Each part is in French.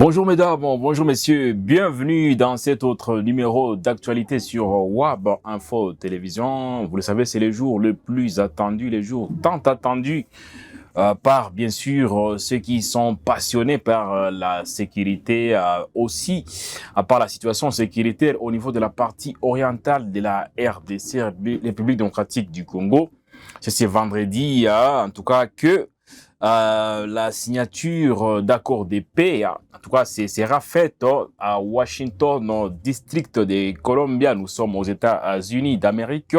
Bonjour mesdames, bonjour messieurs, bienvenue dans cet autre numéro d'actualité sur WAB Info Télévision. Vous le savez, c'est les jours les plus attendus, les jours tant attendus par bien sûr ceux qui sont passionnés par la sécurité, aussi par la situation sécuritaire au niveau de la partie orientale de la RDC, République démocratique du Congo. C'est vendredi, en tout cas, que la signature d'accord de paix, en tout cas, sera faite à Washington, au district de Columbia. Nous sommes aux États-Unis d'Amérique.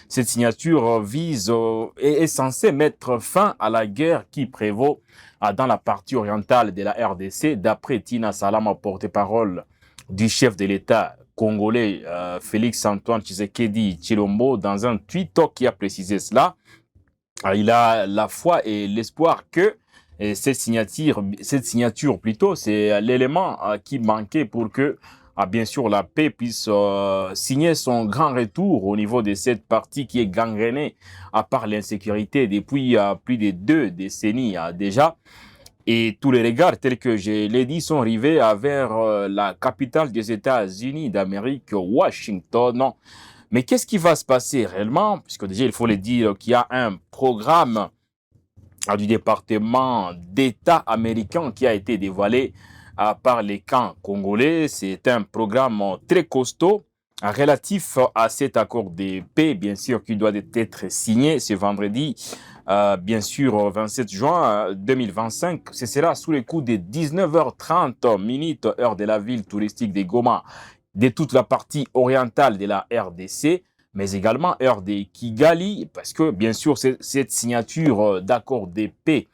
Cette signature vise et est censée mettre fin à la guerre qui prévaut dans la partie orientale de la RDC, d'après Tina Salama, porte-parole du chef de l'État congolais Félix Antoine Tshisekedi Tshilombo, dans un tweet qui a précisé cela. Il a la foi et l'espoir que cette signature plutôt, c'est l'élément qui manquait pour que, bien sûr, la paix puisse signer son grand retour au niveau de cette partie qui est gangrénée par l'insécurité depuis plus de 2 décennies déjà. Et tous les regards, tels que je l'ai dit, sont rivés vers la capitale des États-Unis d'Amérique, Washington. Mais qu'est-ce qui va se passer réellement? Puisque déjà, il faut le dire qu'il y a un programme du département d'État américain qui a été dévoilé par les camps congolais. C'est un programme très costaud relatif à cet accord de paix, bien sûr, qui doit être signé ce vendredi, bien sûr, 27 juin 2025. Ce sera sous les coups de 19h30 minutes, heure de la ville touristique de Goma, de toute la partie orientale de la RDC, mais également heure de Kigali, parce que bien sûr cette signature d'accord de paix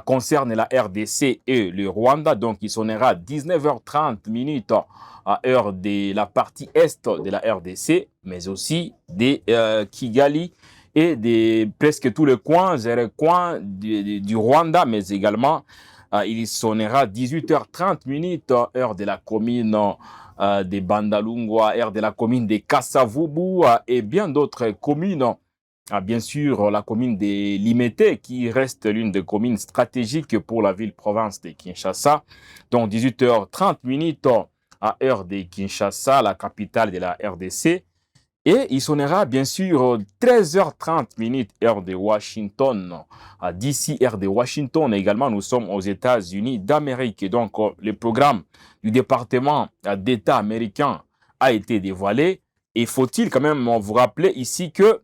concerne la RDC et le Rwanda, donc il sonnera 19h30 minutes à heure de la partie est de la RDC, mais aussi de Kigali et de presque tous les coins du Rwanda, mais également il sonnera 18h30 minutes heure de la commune de Bandalungwa, aire de la commune de Kassavubu et bien d'autres communes. Bien sûr, la commune de Limete, qui reste l'une des communes stratégiques pour la ville-province de Kinshasa. Donc 18h30 minutes à heure de Kinshasa, la capitale de la RDC. Et il sonnera bien sûr 13h30 minutes heure de Washington. D'ici heure de Washington également, nous sommes aux États-Unis d'Amérique. Et donc le programme du département d'État américain a été dévoilé. Et faut-il quand même vous rappeler ici que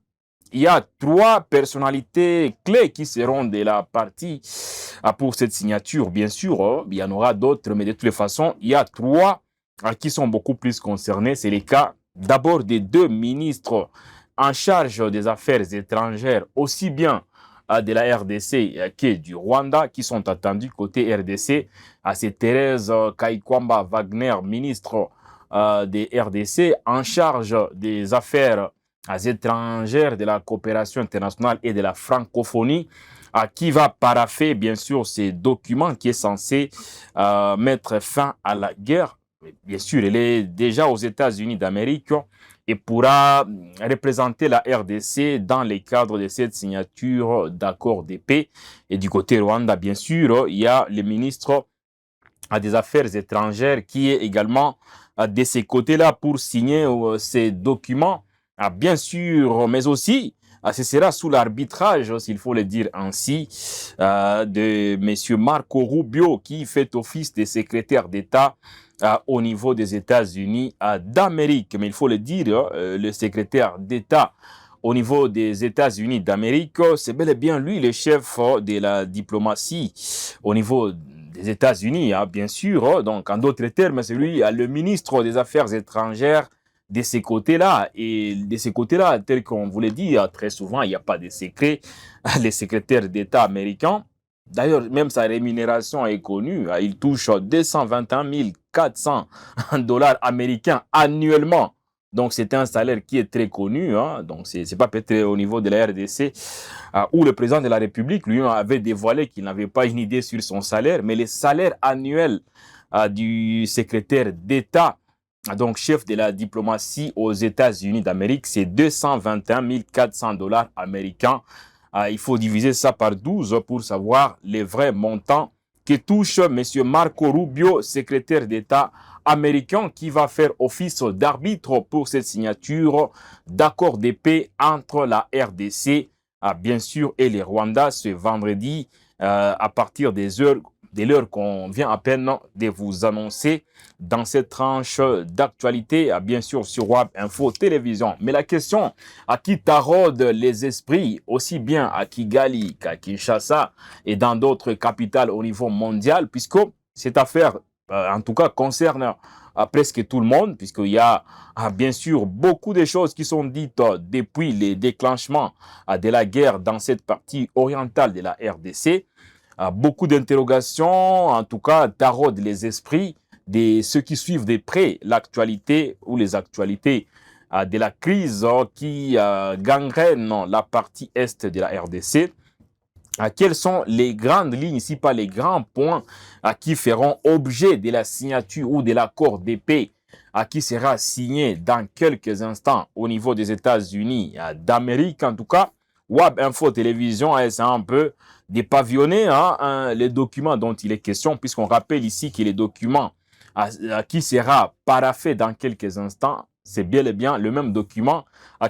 il y a 3 personnalités clés qui seront de la partie pour cette signature. Bien sûr, il y en aura d'autres, mais de toutes les façons, il y a 3 qui sont beaucoup plus concernés. C'est le cas d'abord des 2 ministres en charge des affaires étrangères, aussi bien de la RDC que du Rwanda, qui sont attendus côté RDC. C'est Thérèse Kaikwamba Wagner, ministre des RDC, en charge des affaires étrangères, de la coopération internationale et de la francophonie, qui va paraffer bien sûr ces documents qui est censé mettre fin à la guerre. Bien sûr, elle est déjà aux États-Unis d'Amérique et pourra représenter la RDC dans le cadre de cette signature d'accord de paix. Et du côté Rwanda, bien sûr, il y a le ministre des Affaires étrangères qui est également de ces côtés-là pour signer ces documents, bien sûr, mais aussi ce sera sous l'arbitrage, s'il faut le dire ainsi, de M. Marco Rubio, qui fait office de secrétaire d'État au niveau des États-Unis d'Amérique. Mais il faut le dire, le secrétaire d'État au niveau des États-Unis d'Amérique, c'est bel et bien lui le chef de la diplomatie au niveau des États-Unis, bien sûr. Donc, en d'autres termes, c'est lui le ministre des Affaires étrangères de ces côtés-là. Et de ces côtés-là, tel qu'on vous l'a dit, très souvent, il n'y a pas de secret. Les secrétaires d'État américains, d'ailleurs, même sa rémunération est connue. Il touche 221 400 dollars américains annuellement. Donc, c'est un salaire qui est très connu. Donc, c'est pas peut-être au niveau de la RDC où le président de la République lui avait dévoilé qu'il n'avait pas une idée sur son salaire, mais le salaire annuel du secrétaire d'État, donc chef de la diplomatie aux États-Unis d'Amérique, c'est 221 400 dollars américains. Il faut diviser ça par 12 pour savoir les vrais montants qui touche M. Marco Rubio, secrétaire d'État américain, qui va faire office d'arbitre pour cette signature d'accord de paix entre la RDC, bien sûr, et le Rwanda ce vendredi à partir de l'heure qu'on vient à peine de vous annoncer dans cette tranche d'actualité, bien sûr, sur WAB Info Télévision. Mais la question à qui taraude les esprits, aussi bien à Kigali qu'à Kinshasa et dans d'autres capitales au niveau mondial, puisque cette affaire, en tout cas, concerne presque tout le monde, puisqu'il y a bien sûr beaucoup de choses qui sont dites depuis le déclenchement de la guerre dans cette partie orientale de la RDC. Beaucoup d'interrogations, en tout cas, taraudent les esprits de ceux qui suivent de près l'actualité ou les actualités de la crise qui gangrène la partie est de la RDC. Quelles sont les grandes lignes, si pas les grands points qui feront objet de la signature ou de l'accord de paix qui sera signé dans quelques instants au niveau des États-Unis d'Amérique, en tout cas. WAB Info Télévision a essayé un peu de pavillonner les documents dont il est question, puisqu'on rappelle ici que les documents qui sera paraphé dans quelques instants, c'est bel et bien le même document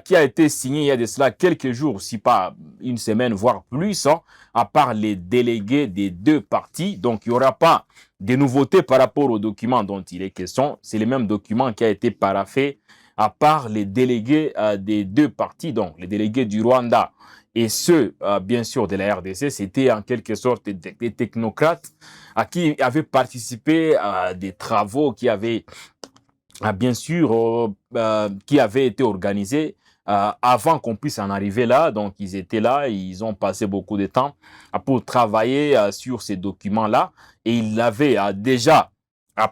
qui a été signé il y a de cela quelques jours, si pas une semaine, voire plus, à part les délégués des deux parties. Donc, il n'y aura pas de nouveautés par rapport au document dont il est question. C'est le même document qui a été paraphé à part les délégués des deux parties, donc les délégués du Rwanda et ceux, bien sûr, de la RDC. C'était en quelque sorte des technocrates qui avaient participé à des travaux qui avaient bien sûr, qui avait été organisé avant qu'on puisse en arriver là. Donc, ils étaient là, ils ont passé beaucoup de temps pour travailler sur ces documents-là. Et ils l'avaient déjà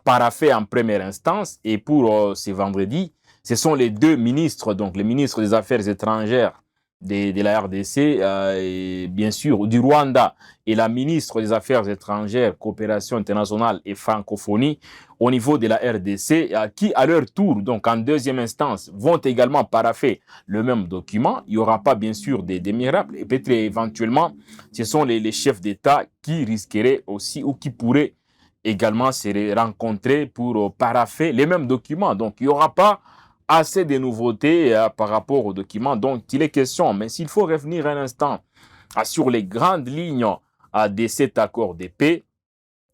paraphé en première instance. Et pour ce vendredi, ce sont les deux ministres, donc le ministre des Affaires étrangères de la RDC, et bien sûr du Rwanda, et la ministre des Affaires étrangères, coopération internationale et francophonie au niveau de la RDC, qui à leur tour, donc en deuxième instance, vont également parapher le même document. Il n'y aura pas bien sûr des miracles, et peut-être éventuellement, ce sont les chefs d'État qui risqueraient aussi ou qui pourraient également se rencontrer pour parapher les mêmes documents. Donc il n'y aura pas assez de nouveautés par rapport aux documents dont il est question. Mais s'il faut revenir un instant sur les grandes lignes de cet accord de paix,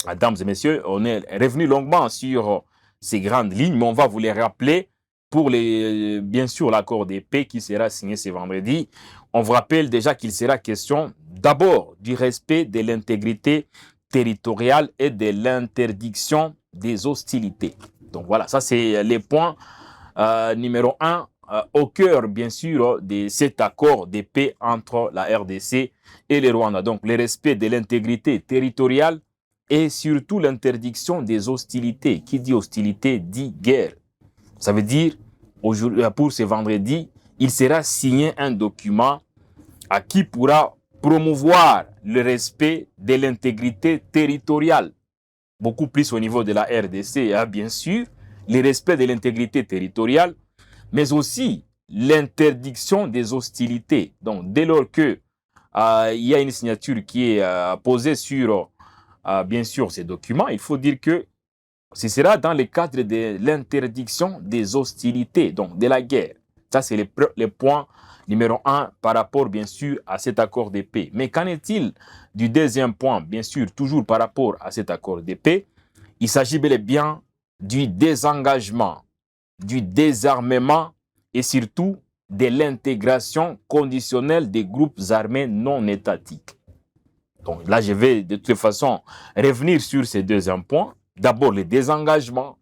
mesdames et messieurs, on est revenu longuement sur ces grandes lignes, mais on va vous les rappeler pour bien sûr l'accord de paix qui sera signé ce vendredi. On vous rappelle déjà qu'il sera question d'abord du respect de l'intégrité territoriale et de l'interdiction des hostilités. Donc voilà, ça c'est les points numéro 1, au cœur, bien sûr, de cet accord de paix entre la RDC et le Rwanda. Donc, le respect de l'intégrité territoriale et surtout l'interdiction des hostilités. Qui dit hostilité dit guerre. Ça veut dire, pour ce vendredi, il sera signé un document qui pourra promouvoir le respect de l'intégrité territoriale. Beaucoup plus au niveau de la RDC, bien sûr, le respect de l'intégrité territoriale, mais aussi l'interdiction des hostilités. Donc, dès lors que il y a une signature qui est posée sur, bien sûr, ces documents, il faut dire que ce sera dans le cadre de l'interdiction des hostilités, donc de la guerre. Ça, c'est le point numéro 1 par rapport, bien sûr, à cet accord de paix. Mais qu'en est-il du deuxième point, bien sûr, toujours par rapport à cet accord de paix? Il s'agit bel et bien du désengagement, du désarmement et surtout de l'intégration conditionnelle des groupes armés non étatiques. Donc là, je vais de toute façon revenir sur ces deuxièmes points. D'abord, le désengagement,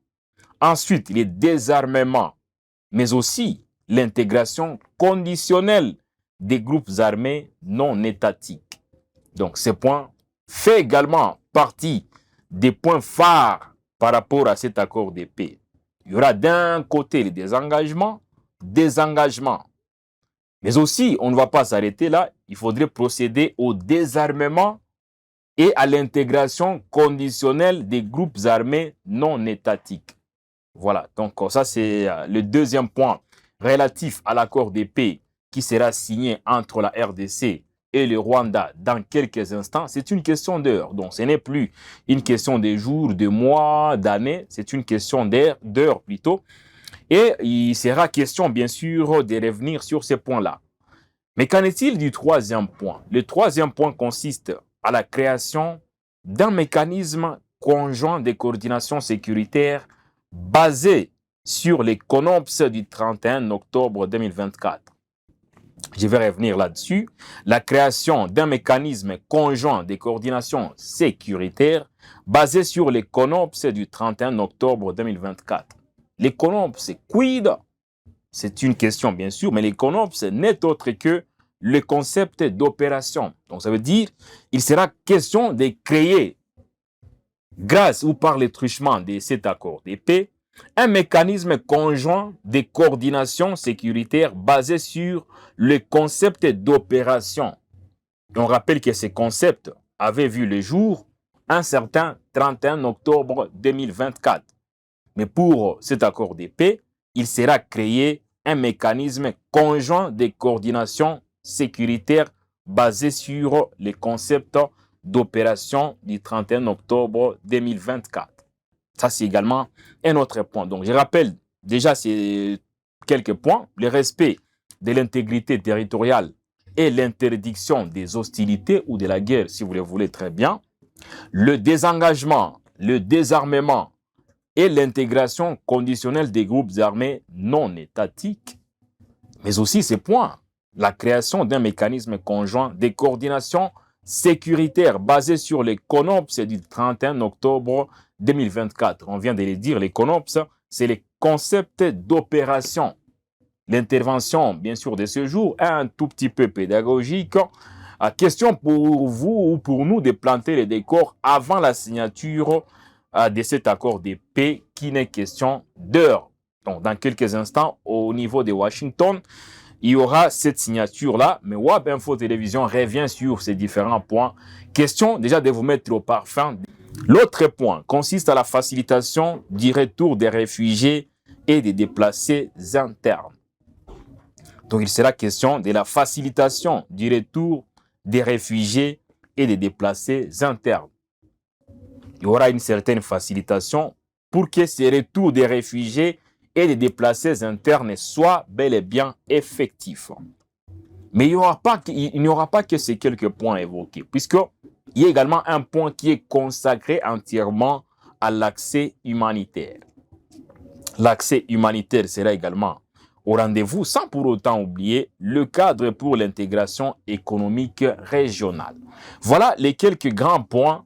ensuite, le désarmement, mais aussi l'intégration conditionnelle des groupes armés non étatiques. Donc, ce point fait également partie des points phares par rapport à cet accord de paix. Il y aura d'un côté le désengagement, mais aussi, on ne va pas s'arrêter là, il faudrait procéder au désarmement et à l'intégration conditionnelle des groupes armés non étatiques. Voilà, donc ça c'est le deuxième point relatif à l'accord de paix qui sera signé entre la RDC et et le Rwanda dans quelques instants, c'est une question d'heure. Donc, ce n'est plus une question de jours, de mois, d'années, c'est une question d'heures plutôt. Et il sera question, bien sûr, de revenir sur ces points-là. Mais qu'en est-il du troisième point? Le troisième point consiste à la création d'un mécanisme conjoint de coordination sécuritaire basé sur les CONOPS du 31 octobre 2024. Je vais revenir là-dessus. La création d'un mécanisme conjoint de coordination sécuritaire basé sur les CONOPS du 31 octobre 2024. Les CONOPS, c'est quid? C'est une question, bien sûr, mais les CONOPS n'est autre que le concept d'opération. Donc, ça veut dire il sera question de créer, grâce ou par le truchement de cet accord de paix, un mécanisme conjoint de coordination sécuritaire basé sur le concept d'opération. On rappelle que ce concept avait vu le jour un certain 31 octobre 2024. Mais pour cet accord de paix, il sera créé un mécanisme conjoint de coordination sécuritaire basé sur les concepts d'opération du 31 octobre 2024. Ça, c'est également un autre point. Donc, je rappelle déjà ces quelques points. Le respect de l'intégrité territoriale et l'interdiction des hostilités ou de la guerre, si vous le voulez très bien. Le désengagement, le désarmement et l'intégration conditionnelle des groupes armés non étatiques. Mais aussi ces points. La création d'un mécanisme conjoint de coordination sécuritaire basé sur les CONOPS du 31 octobre 2024. On vient de le dire, les CONOPS, c'est les concepts d'opération. L'intervention, bien sûr, de ce jour est un tout petit peu pédagogique. Question pour vous ou pour nous de planter les décors avant la signature de cet accord de paix qui n'est question d'heure. Donc, dans quelques instants, au niveau de Washington, il y aura cette signature-là, mais WAB Info Télévision revient sur ces différents points. Question déjà de vous mettre au parfum. L'autre point consiste à la facilitation du retour des réfugiés et des déplacés internes. Donc, il sera question de la facilitation du retour des réfugiés et des déplacés internes. Il y aura une certaine facilitation pour que ces retours des réfugiés et des déplacés internes soient bel et bien effectifs. Mais il n'y aura pas que ces quelques points évoqués, puisqu'il y a également un point qui est consacré entièrement à l'accès humanitaire. L'accès humanitaire sera également au rendez-vous, sans pour autant oublier le cadre pour l'intégration économique régionale. Voilà les quelques grands points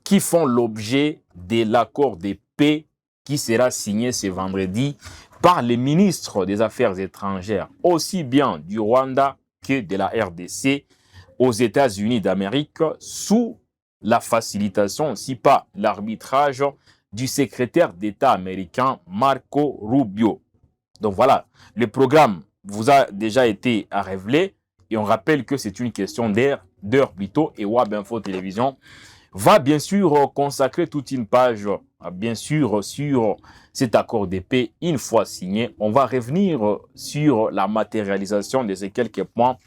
qui font l'objet de l'accord de paix qui sera signé ce vendredi par les ministres des Affaires étrangères, aussi bien du Rwanda que de la RDC, aux États-Unis d'Amérique, sous la facilitation, si pas l'arbitrage, du secrétaire d'État américain Marco Rubio. Donc voilà, le programme vous a déjà été révélé et on rappelle que c'est une question d'heure plutôt, et WAB Info Télévision va bien sûr consacrer toute une page, bien sûr, sur cet accord de paix une fois signé. On va revenir sur la matérialisation de ces quelques points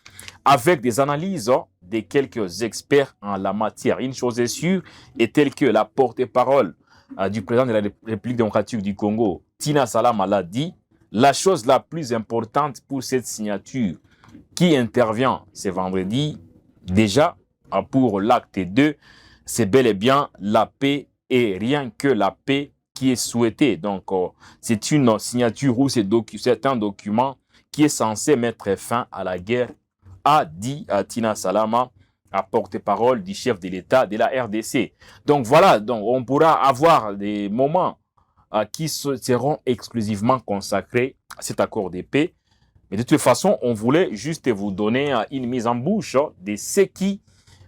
avec des analyses de quelques experts en la matière. Une chose est sûre, est telle que la porte-parole du président de la République démocratique du Congo, Tina Salama, l'a dit, la chose la plus importante pour cette signature qui intervient ce vendredi, déjà pour l'acte 2, c'est bel et bien la paix et rien que la paix qui est souhaitée. Donc, c'est une signature ou c'est un document qui est censé mettre fin à la guerre, a dit Tina Salama, à porte-parole du chef de l'État de la RDC. Donc voilà, donc on pourra avoir des moments qui seront exclusivement consacrés à cet accord de paix. Mais de toute façon, on voulait juste vous donner une mise en bouche de ce qui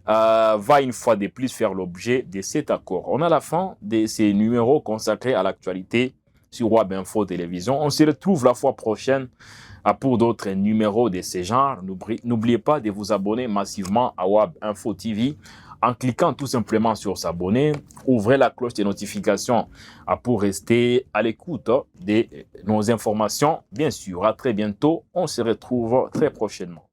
va une fois de plus faire l'objet de cet accord. On a la fin de ces numéros consacrés à l'actualité sur WAB Info Télévision. On se retrouve la fois prochaine pour d'autres numéros de ce genre. N'oubliez pas de vous abonner massivement à WAB Info TV en cliquant tout simplement sur s'abonner. Ouvrez la cloche des notifications pour rester à l'écoute de nos informations. Bien sûr, à très bientôt. On se retrouve très prochainement.